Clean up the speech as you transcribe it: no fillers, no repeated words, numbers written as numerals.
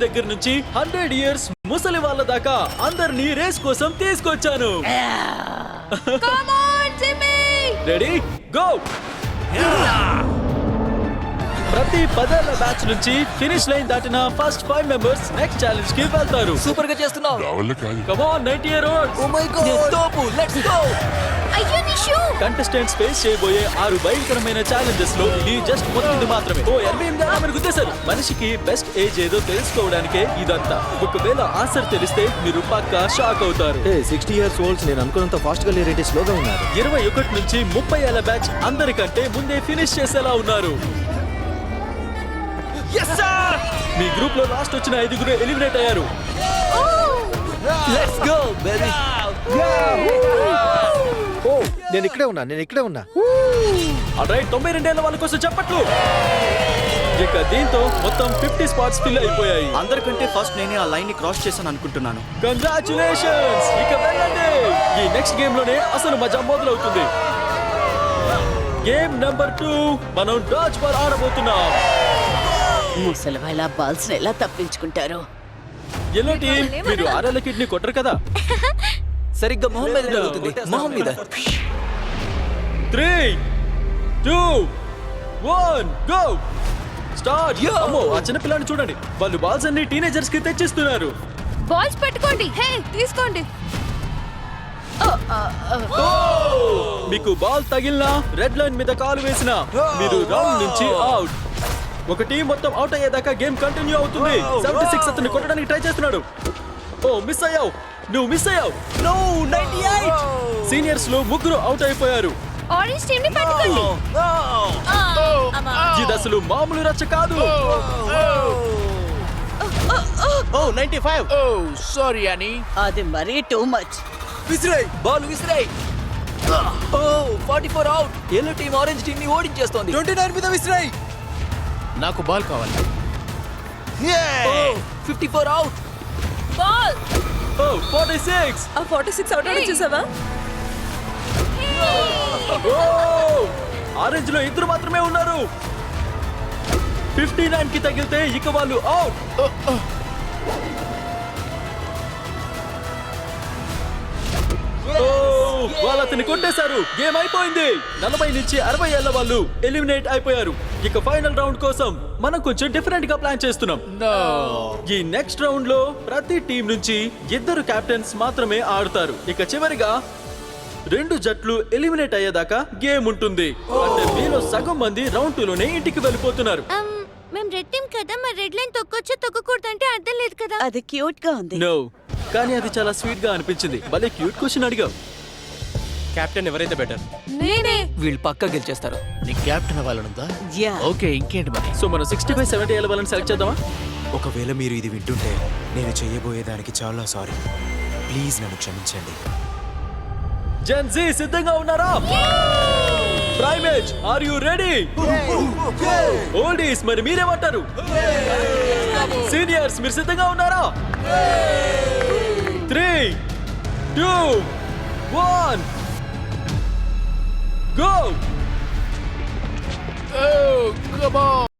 దగ్గర నుంచి 100 years ముసలి వాళ్ళ దాకా అందరినీ రేస్ కోసం తీసుకొచ్చాను. Ready go. ప్రతి 10 ఏళ్ల బ్యాచ్ నుంచి ఫినిష్ లైన్ దాటిన ఫస్ట్ 5 మెంబర్స్ నెక్స్ట్ ఛాలెంజ్ కి వెళ్తారు. సూపర్ గా చేస్తున్నావు. Come on 90-year-old. Oh my god తోపు లెట్స్ గో. అయ్యో నిషు కంటెస్టెంట్స్ ఫేస్ చేయబోయే 6 భయంకరమైన ఛాలెంజెస్ లో ఇది జస్ట్ మొదటిది మాత్రమే. ఓ 88 గుద్దేశారు. మనిషికి బెస్ట్ ఏజ్ ఏదో తెలుసుకోవడానికే ఇదంతా. ఒకవేళ ఆన్సర్ తెలిస్తే మీరు పక్కా షాక్ అవుతారు. 60 years old నేను అనుకున్నంత ఫాస్ట్ గా లేరేంటి స్లోగా ఉన్నారు. 21 నుంచి 30 ఏళ్ల బ్యాచ్ అందరికంటే ముందే ఫినిష్ చేసేలా ఉన్నారు. మీ గ్రూప్ లో లాస్ట్ వచ్చిన 5 ఎలిమినేట్ అయ్యారు. Let's go baby. ఓ నేను ఇక్కడే ఉన్నా. ఆల్రైట్ 92 ఏళ్ల వాళ్ళ కోసం చెప్పట్లు. ఇక దీంతో మొత్తం 50 స్పాట్స్ ఫిల్ అయిపోయాయి. అందరికంటే ఫస్ట్ నేనే ఆ లైన్ ని క్రాస్ చేశాను అనుకుంటున్నాను. కంగ్రాచులేషన్స్. ఇక వెళ్ళండి. ఈ నెక్స్ట్ గేమ్ లోనే అసలు మజా మొదలవుతుంది. గేమ్ నెంబర్ 2 మనం డాడ్జ్ బాల్ ఆడబోతున్నాం. ముసలి వాళ్ళ బాల్స్ ఎలా తప్పించుకుంటారు? ఎల్లో టీం మీరు ఆరేళ్ల కిడ్ ని కొట్టరు కదా. సరిగ్గా మొహం మీద జరుగుతుంది. మొహం మీద. 3 2 1 గో స్టార్ట్. అమ్మో ఆ చిన్న పిల్లని చూడండి. వాళ్ళు బాల్స్ అన్ని టీనేజర్స్ కి తెచ్చిస్తున్నారు. బాల్స్ పట్టుకోండి. హే తీసుకోండి. మీకు బాల్ తగిలినా రెడ్ లైన్ మీద కాలు వేసినా మీరు రౌండ్ నుంచి అవుట్. ఒక టీం మొత్తం అవుట్ అయ్యేదాకా గేమ్ కంటిన్యూ అవుతుంది. 76 అతన్ని కొట్టడానికి ట్రై చేస్తున్నాడు. ఓ మిస్ అయ్యావు. నువ్వు మిస్ అయ్యావు. నో 98. సీనియర్స్ లో 3 అవుట్ అయిపోయారు. ఆరెంజ్ టీం ని పట్టుకోండి. ఇది అసలు మామూలు రచ్చ కాదు. ఓ 95. ఓ సారీ అని. అది మరీ టూ మచ్. విసిరేయ్ బాల్ విసిరేయ్. ఓ 44 out. Yellow team orange team ని ఓడించేస్తోంది. 29 మీద విసిరాయి. నాకు బాల్ కావాలి. 54 అవుట్. బాల్. ఓ 46. ఆ 46 అవుట్ వచ్చేసావా? ఆరెంజ్ లో 2 మాత్రమే ఉన్నారు. 59 కి తగిలితే ఇక వాళ్ళు అవుట్. వాళ్ళు అతన్ని కొట్టేశారు. గేమ్ అయిపోయింది. 40 నుంచి 60 ఏళ్ల వాళ్ళు ఎలిమినేట్ అయిపోయారు. ఇక ఫైనల్ రౌండ్ కోసం మనం కొంచెం డిఫరెంట్ గా ప్లాన్ చేస్తున్నాం. ఈ నెక్స్ట్ రౌండ్ లో ప్రతి టీం నుంచి 2 కెప్టెన్స్ మాత్రమే ఆడతారు. ఇక చివరిగా 2 జట్లు ఎలిమినేట్ అయ్యేదాకా గేమ్ ఉంటుంది. అంటే మీలో సగం మంది రౌండ్ 2 లోనే ఇంటికి వెళ్ళిపోతున్నారు. మేము రెడ్ టీం కదా, మరి రెడ్ లైన్ తొక్కొచ్చు తొక్కకూడదు అంటే అర్థం లేదు కదా. అది క్యూట్ గా ఉంది. నో కానీ అది చాలా స్వీట్ గా అనిపించింది. భలే క్యూట్ క్వశ్చన్ అడిగావు. కెప్టెన్ ఎవరైతే బెటర్? నేనే. వీళ్ళు పక్కా గెలిచేస్తారు. నీకు కెప్టెన్ అవ్వాలనుందా? ఓకే ఇంకేంటి మరి. సో మనం 65-70 ఏళ్ల వాళ్ళని సెలెక్ట్ చేద్దామా? ఒకవేళ మీరు ఇది వింటుంటే నేను చేయబోయేదానికి చాలా సారీ. ప్లీజ్ నన్ను క్షమించండి. జెన్ జీ సిద్ధంగా ఉన్నారా? Prime age are you ready? Oldies మరి మీరేమంటారు? సీనియర్స్ మీరు సిద్ధంగా ఉన్నారా? 3 2 1 గో. Oh, come on.